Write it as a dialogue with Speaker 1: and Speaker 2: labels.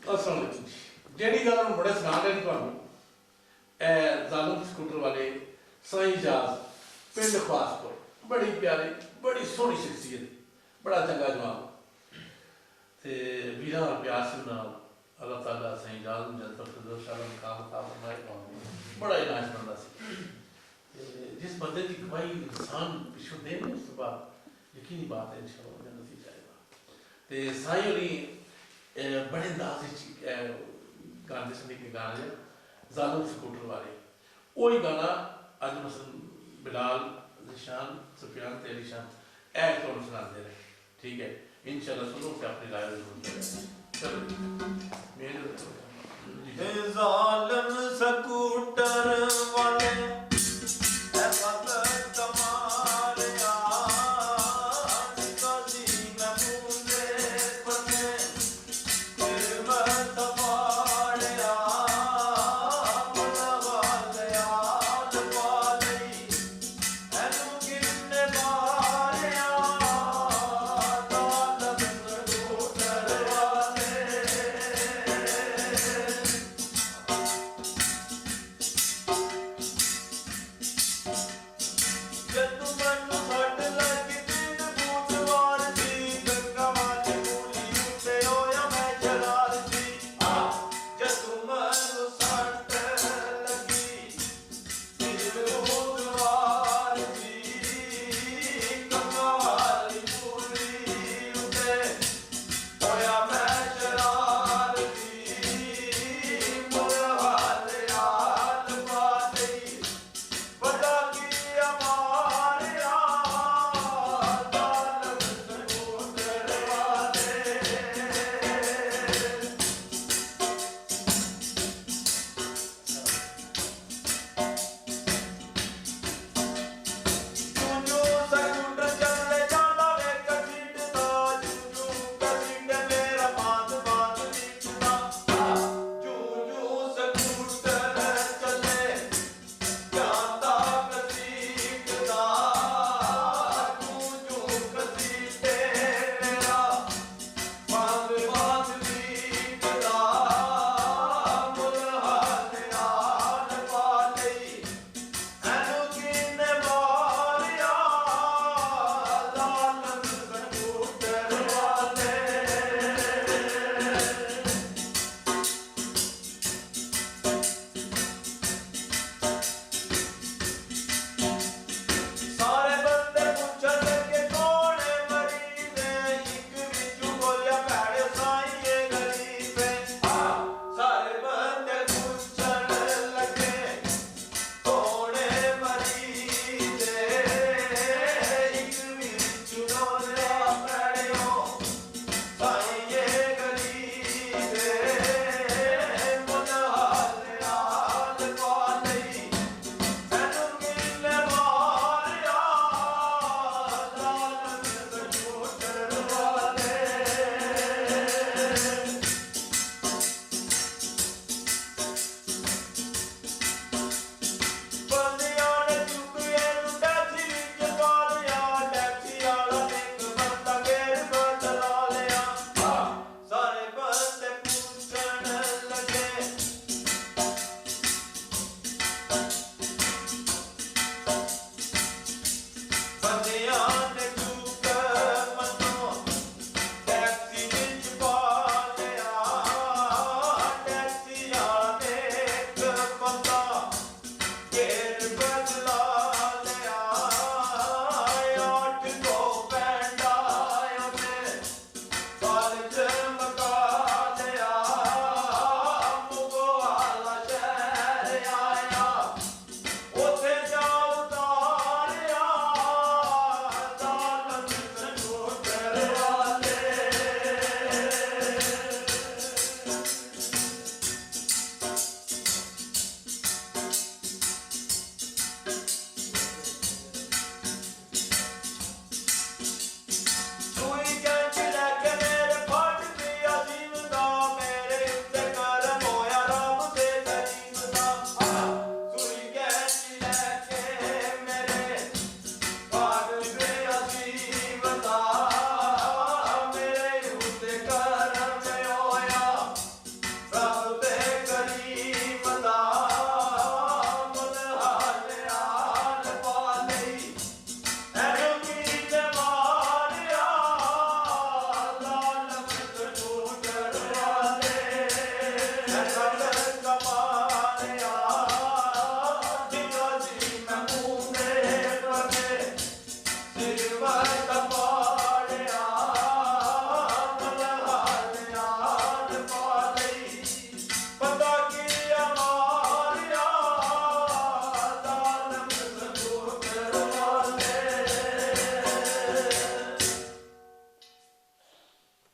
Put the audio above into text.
Speaker 1: अस्सलाम वालेकुम जी गल हम बड़े सुना रहे थानू जालम स्कूटर वाले साईं जाज पिंड खासपुर बड़ी प्यारी बड़ी सोहनी शख्सियत बड़ा चंगा जवाब ते वीरा प्यार से नाल अल्लाह ताला साईं जाज मुकाम बड़ा इलाज बनता जिस बंदे की गवाही इंसान पिछों दे उस बाद यकीनी बात है इंशाअल्लाह जन्नत ही जाएगा। तो साईं होनी बड़े अंदाज गाने सुने के गाने जालम स्कूटर वाले वही गाना अज मसलन बिलाल निशान सुफियान तेरी शान ऐ थोड़ा सुनाते रहे ठीक है इंशाअल्लाह सुनो कि अपनी राय जरूर चलो मेरे
Speaker 2: जालम स्कूटर वाले ਪਤਾ